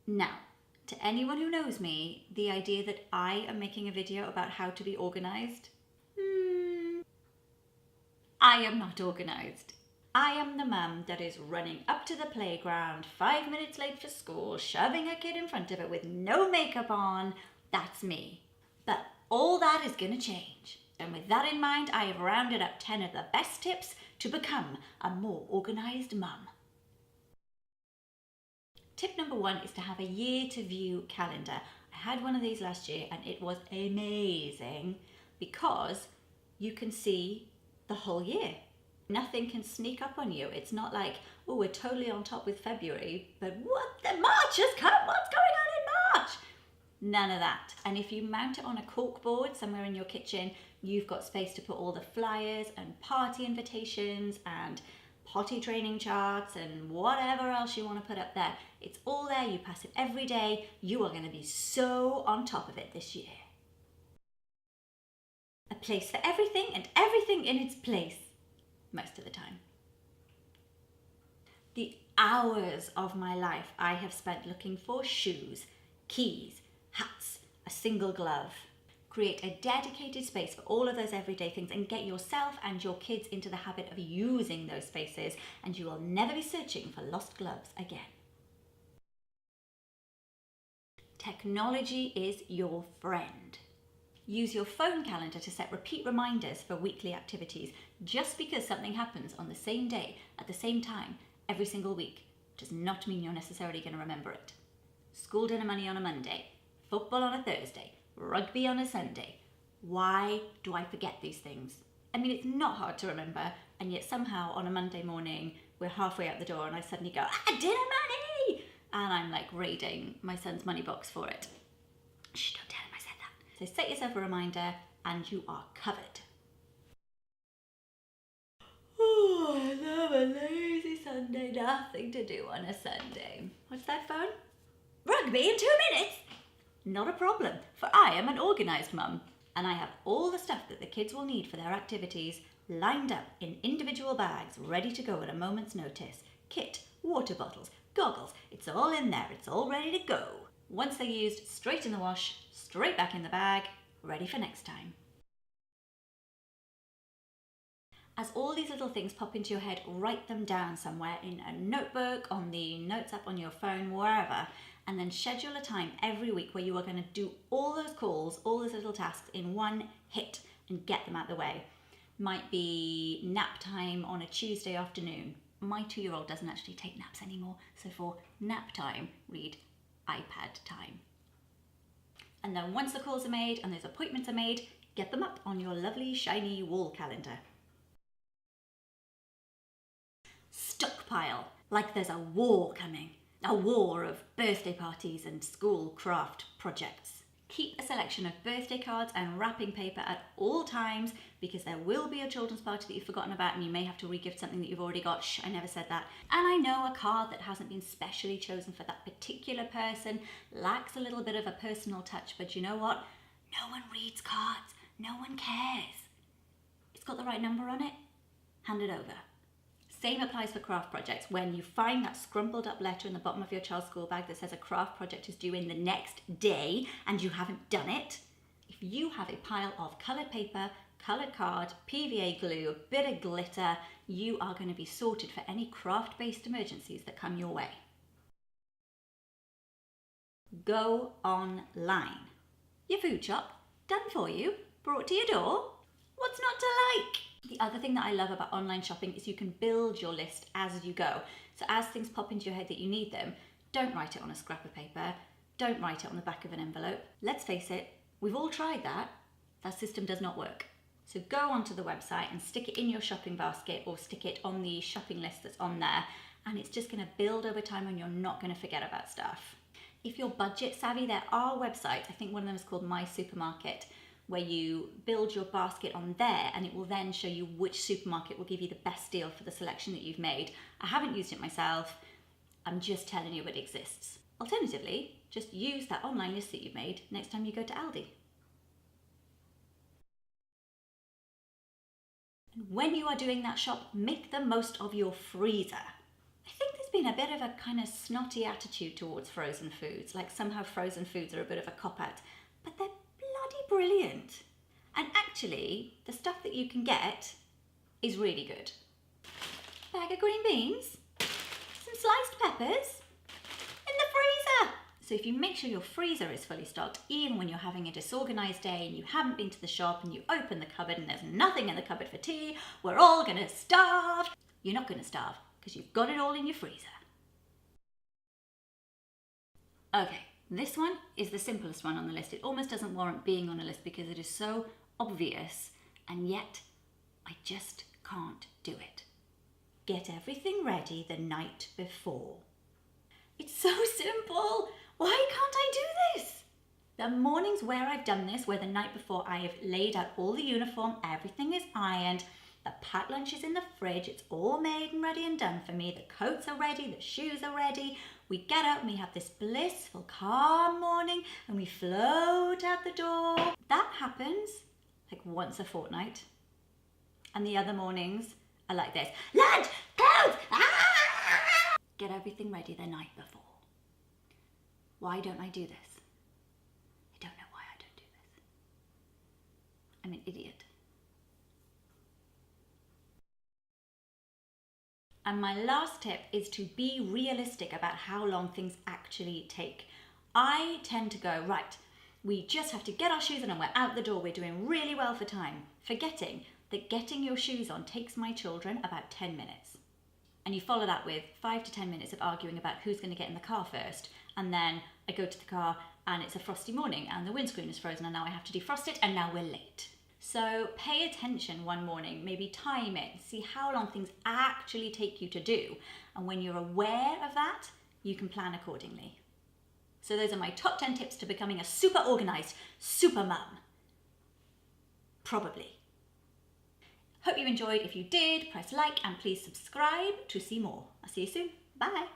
Now, to anyone who knows me, the idea that I am making a video about how to be organised, I am not organised. I am the mum that is running up to the playground 5 minutes late for school, shoving a kid in front of it with no makeup on. That's me. But all that is going to change. And with that in mind, I have rounded up 10 of the best tips to become a more organised mum. Tip number 1 is to have a year to view calendar. I had one of these last year and it was amazing because you can see the whole year. Nothing can sneak up on you. It's not like, oh, we're totally on top with February, but what, the March has come, what's going on in March? None of that. And if you mount it on a cork board somewhere in your kitchen, you've got space to put all the flyers and party invitations and potty training charts and whatever else you want to put up there. It's all there, you pass it every day. You are going to be so on top of it this year. A place for everything and everything in its place, most of the time. The hours of my life I have spent looking for shoes, keys, hats, a single glove. Create a dedicated space for all of those everyday things and get yourself and your kids into the habit of using those spaces, and you will never be searching for lost gloves again. Technology is your friend. Use your phone calendar to set repeat reminders for weekly activities. Just because something happens on the same day, at the same time, every single week, does not mean you're necessarily going to remember it. School dinner money on a Monday, football on a Thursday, rugby on a Sunday. Why do I forget these things? I mean, it's not hard to remember, and yet somehow on a Monday morning, we're halfway out the door and I suddenly go, dinner money! And I'm like raiding my son's money box for it. Shh, don't tell him I said that. So set yourself a reminder and you are covered. Oh, I love a lazy Sunday, nothing to do on a Sunday. What's that phone? Rugby in 2 minutes? Not a problem, for I am an organised mum and I have all the stuff that the kids will need for their activities lined up in individual bags ready to go at a moment's notice. Kit, water bottles, goggles, it's all in there, it's all ready to go. Once they're used, straight in the wash, straight back in the bag, ready for next time. As all these little things pop into your head, write them down somewhere in a notebook, on the notes app on your phone, wherever, and then schedule a time every week where you are going to do all those calls, all those little tasks in one hit and get them out of the way. Might be nap time on a Tuesday afternoon. My 2-year-old doesn't actually take naps anymore, so for nap time, read iPad time. And then once the calls are made and those appointments are made, get them up on your lovely shiny wall calendar. Stockpile, like there's a war coming. A war of birthday parties and school craft projects. Keep a selection of birthday cards and wrapping paper at all times because there will be a children's party that you've forgotten about and you may have to re-gift something that you've already got. Shh, I never said that. And I know a card that hasn't been specially chosen for that particular person lacks a little bit of a personal touch, but you know what? No one reads cards. No one cares. It's got the right number on it. Hand it over. Same applies for craft projects. When you find that scrumpled up letter in the bottom of your child's school bag that says a craft project is due in the next day and you haven't done it, if you have a pile of coloured paper, coloured card, PVA glue, a bit of glitter, you are going to be sorted for any craft-based emergencies that come your way. Go online. Your food shop, done for you, brought to your door. What's not to like? The other thing that I love about online shopping is you can build your list as you go. So as things pop into your head that you need them, don't write it on a scrap of paper, don't write it on the back of an envelope. Let's face it, we've all tried that. That system does not work. So go onto the website and stick it in your shopping basket or stick it on the shopping list that's on there, and it's just going to build over time and you're not going to forget about stuff. If you're budget savvy, there are websites, I think one of them is called My Supermarket, where you build your basket on there and it will then show you which supermarket will give you the best deal for the selection that you've made. I haven't used it myself, I'm just telling you it exists. Alternatively, just use that online list that you've made next time you go to Aldi. And when you are doing that shop, make the most of your freezer. I think there's been a bit of a kind of snotty attitude towards frozen foods, like somehow frozen foods are a bit of a cop-out, but they're bloody brilliant. And actually, the stuff that you can get is really good. Bag of green beans, some sliced peppers, in the freezer. So if you make sure your freezer is fully stocked, even when you're having a disorganised day and you haven't been to the shop and you open the cupboard and there's nothing in the cupboard for tea, we're all gonna starve. You're not gonna starve because you've got it all in your freezer. Okay, this one is the simplest one on the list. It almost doesn't warrant being on a list because it is so obvious, and yet I just can't do it. Get everything ready the night before. It's so simple. Why can't I do this? The mornings where I've done this, where the night before I have laid out all the uniform, everything is ironed, the packed lunch is in the fridge, it's all made and ready and done for me, the coats are ready, the shoes are ready, we get up and we have this blissful, calm morning and we float out the door. That happens like once a fortnight. And the other mornings are like this. Lunch! Clothes! Ah! Get everything ready the night before. Why don't I do this? I don't know why I don't do this. I'm an idiot. And my last tip is to be realistic about how long things actually take. I tend to go, right, we just have to get our shoes on and we're out the door. We're doing really well for time, forgetting that getting your shoes on takes my children about 10 minutes. And you follow that with 5 to 10 minutes of arguing about who's going to get in the car first. And then I go to the car and it's a frosty morning and the windscreen is frozen and now I have to defrost it and now we're late. So pay attention one morning, maybe time it, see how long things actually take you to do. And when you're aware of that, you can plan accordingly. So those are my top 10 tips to becoming a super organised super mum. Probably. Hope you enjoyed. If you did, press like and please subscribe to see more. I'll see you soon. Bye.